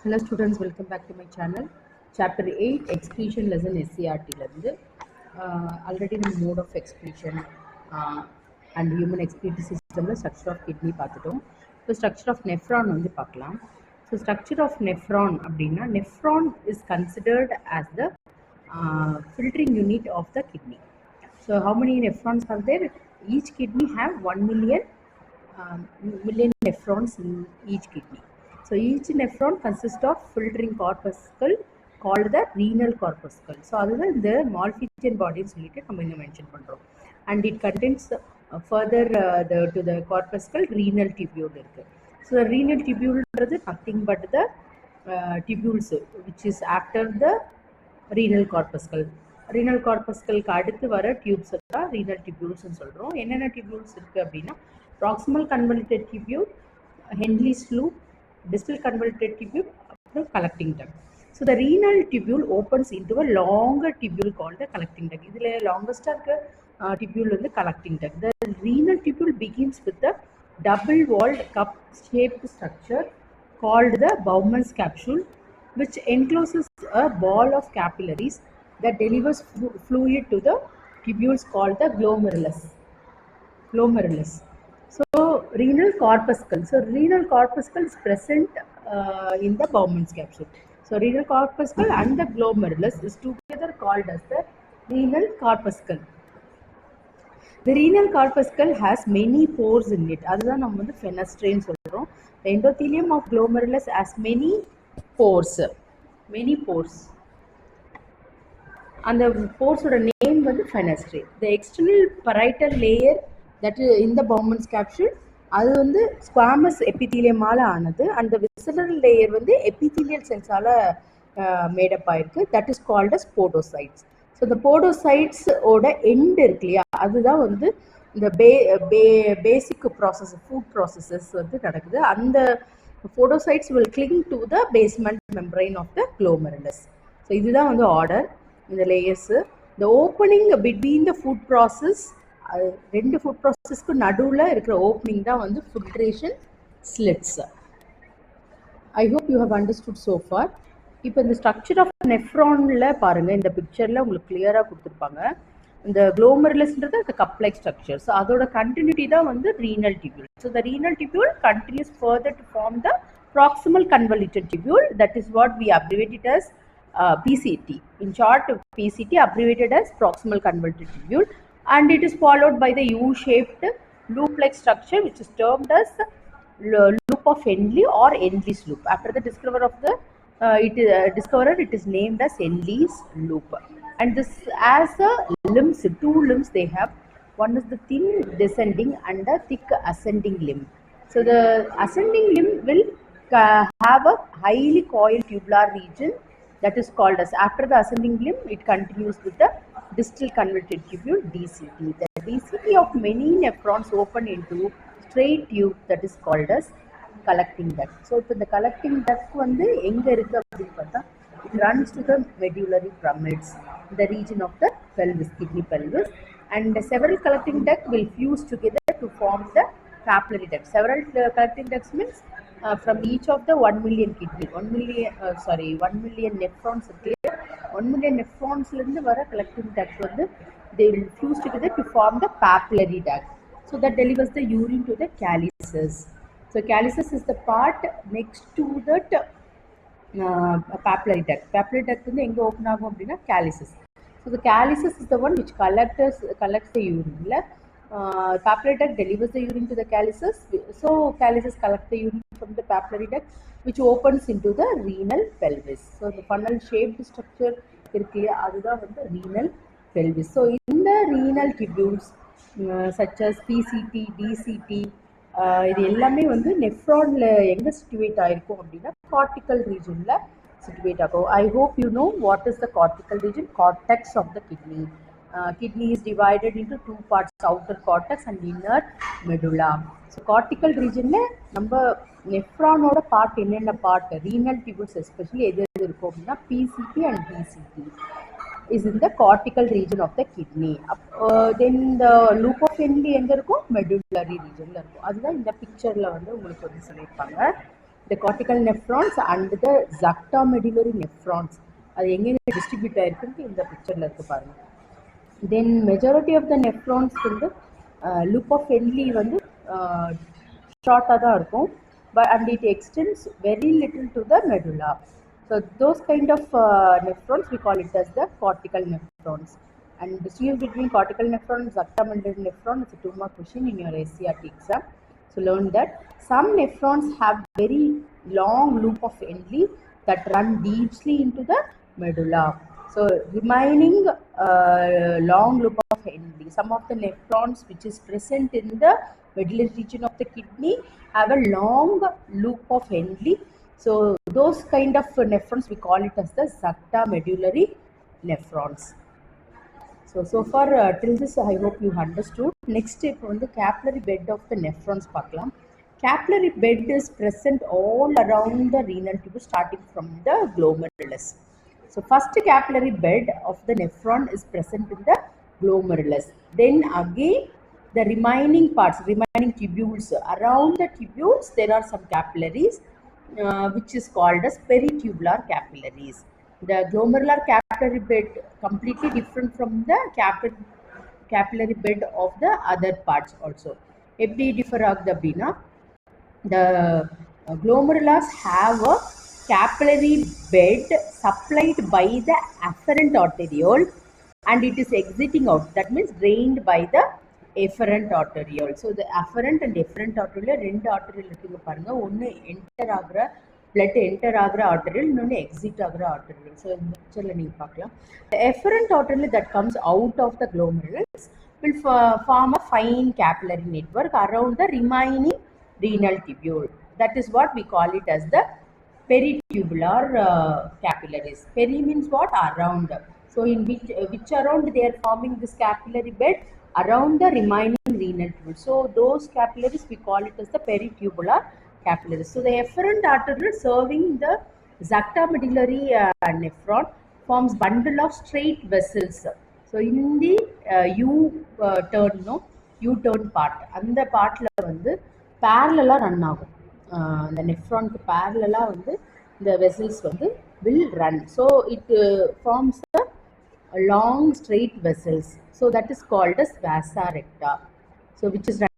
Hello students, welcome back to my channel. Chapter 8 Excretion lesson SCRT லேருந்து already நம்ம mode of excretion and human excretory system structure of kidney பார்த்துட்டோம். இப்போ structure of nephron வந்து பார்க்கலாம். So structure of nephron அப்படின்னா nephron is considered as the filtering unit of the kidney. So how many nephrons are there? Each kidney have 1 million nephrons in each kidney. So each nephron consists of filtering corpuscle called the renal corpuscle. So அதுதான் இந்த Malpighian bodyன்னு சொல்லிட்டு நம்ம இங்க mention பண்றோம். And it contains further to the corpuscle renal tubule இருக்கு. So the renal tubule is nothing but the tubules which is after the renal corpuscle. Renal corpuscle அடுத்து வர tubes தான் renal tubules ன்னு சொல்றோம். என்னென்ன tubules இருக்கு அப்படின்னா proximal convoluted tubule, Henle's loop, distal convoluted tubule, collecting duct. So the renal tubule opens into a longer tubule called the collecting duct. This is the longest tubule in the collecting duct. The renal tubule begins with the double-walled cup-shaped structure called the Bowman's capsule, which encloses a ball of capillaries that delivers fluid to the tubules called the glomerulus. So renal corpuscle. So renal corpuscle is present in the Bowman's capsule. So renal corpuscle and the glomerulus is together called as the renal corpuscle. The renal corpuscle has many pores in it. அதுதான் நம்ம வந்து fenestrae சொல்றோம். The endothelium of glomerulus has many pores. And the pores oda name வந்து fenestrae. The external parietal layer that is in the Bowman's capsule அது வந்து squamous epithelium ஆல ஆனது and the visceral layer வந்து epithelial cells ஆல made up ஆயிருக்கு. That is called as podocytes. So the podocytes ஓட end இருக்கு இல்லையா அதுதான் வந்து இந்த basic process food processes வந்து நடக்குது. அந்த podocytes will cling to the basement membrane of the glomerulus. So இதுதான் வந்து order இந்த layers. The opening between the food process ரெண்டு ஃபுட் ப்ராசஸ்க்கு நடுவில் இருக்கிற ஓப்பனிங் தான் வந்து filtration slits. I hope you have understood so far. இப்போ இந்த ஸ்ட்ரக்சர் ஆஃப் நெஃப்ரானில் பாருங்கள், இந்த பிக்சரில் உங்களுக்கு கிளியராக கொடுத்துருப்பாங்க. இந்த குளோமெருலஸ்ன்றது அந்த கப் லைக் ஸ்ட்ரக்சர். ஸோ அதோட கண்டினியூட்டி தான் வந்து renal tubule. So the renal tubule continues further to form the proximal convoluted tubule. That is what we abbreviated as PCT. In short, PCT abbreviated as proximal convoluted tubule. And it is followed by the U-shaped loop-like structure which is termed as loop of Henle or Henle's loop. After the discoverer of the discoverer, it is named as Henle's loop. And this as a limbs, two limbs they have. One is the thin descending and the thick ascending limb. So the ascending limb will have a highly coiled tubular region that is called as, after the ascending limb it continues with the distal convoluted tubule DCT. The DCT of many nephrons open into straight tube that is called as collecting duct. So the collecting duct வந்து எங்க இருக்கு அப்படினு பார்த்தா it runs to the medullary pyramids, the region of the pelvis, kidney pelvis, and several collecting ducts will fuse together to form the papillary duct. Several collecting ducts means from each of the 1 million kidney 1 million nephrons இருக்கு. 1 million nephrons இருந்து வர collecting duct வந்து they will fuse together to form the papillary duct. So that delivers the urine to the calyces. So calyces is the part next to that papillary duct. Papillary duct வந்து எங்க open ஆகும் அப்படின்னா calyces. So the calyces is the one which collects the urine. Papillary duct delivers the urine to the calyces. So calyces collect the urine from the papillary duct which opens into the renal pelvis. So the funnel shaped structure இருக்கு அதுதான் வந்து renal pelvis. So in the renal tubules such as PCT, DCT இது எல்லாமே வந்து நெஃப்ரான்ல எங்க situated ஆயிருக்கும் அப்படின்னா cortical ரீஜன்ல situated ஆகும். I hope you know what is the cortical region. Cortex of the kidney. Kidney is divided into two parts, outer cortex and inner medulla. So cortical region ல நம்ம நெஃப்ரானோட part என்னென்ன part renal tubules especially எது இருக்கும் அப்படின்னா PCT and DCT is in the cortical region of the kidney. Then the loop of Henle எங்க இருக்கும் medullary region ல இருக்கும். அதுதான் இந்த பிக்சர்ல வந்து உங்களுக்கு வந்து சொல்லியிருப்பாங்க. the cortical nephrons and the juxtamedullary nephrons. அது எங்கெங்க டிஸ்ட்ரிபியூட் ஆயிருக்குன்னு இந்த பிக்சர்ல இருக்கு பாருங்க. Then majority of the nephrons வந்து loop of Henle வந்து ஷார்ட்டாக தான் இருக்கும், and it extends very little to the medulla. So those kind of nephrons we call it as the cortical nephrons. And distinguish between cortical nephron and juxtamedullary nephron is a 2-mark question in your SCRT exam. So learn that some nephrons have very long loop of Henle that run deeply into the medulla. So remaining long loop of Henle, some of the nephrons which is present in the medullary region of the kidney have a long loop of Henle. So those kind of nephrons we call it as the juxtamedullary nephrons. So far till this I hope you understood. Next இப்போ வந்து capillary bed of the nephrons பார்க்கலாம். Capillary bed is present all around the renal tube starting from the glomerulus. So first capillary bed of the nephron is present in the glomerulus. Then again the remaining parts, remaining tubules, around the tubules there are some capillaries which is called as peritubular capillaries. The glomerular capillary bed completely different from the capillary bed of the other parts also. எப்படி differ ஆகுது அப்படின்னா, the glomerulars have a capillary bed supplied by the afferent arteriole and it is exiting out, that means drained by the efferent arteriole. So the afferent and efferent arteriole ரெண்டு arteriole இருக்குங்க பாருங்க, ஒன்று enter ஆகிற blood enter ஆகிற arteriole, இன்னொன்று exit ஆகிற arteriole. So இந்த பிக்சரில் நீங்கள் பார்க்கலாம். The efferent arteriole that comes out of the glomerulus will form a fine capillary network around the remaining renal tubule. That is what we call it as the peritubular capillaries. Peri means what? Around. So in which around they are forming this capillary bed? Around the remaining renal tubule. So those capillaries we call it as the peritubular capillaries. So the efferent arteriole serving the juxtamedullary nephron forms bundle of straight vessels. So in the U-turn part, அந்த பார்ட்ல வந்து parallel run ஆகும். The nephron க்கு parallel வந்து the vessels வந்து will run. So it forms a long straight vessels. So that is called as vasa recta. So which is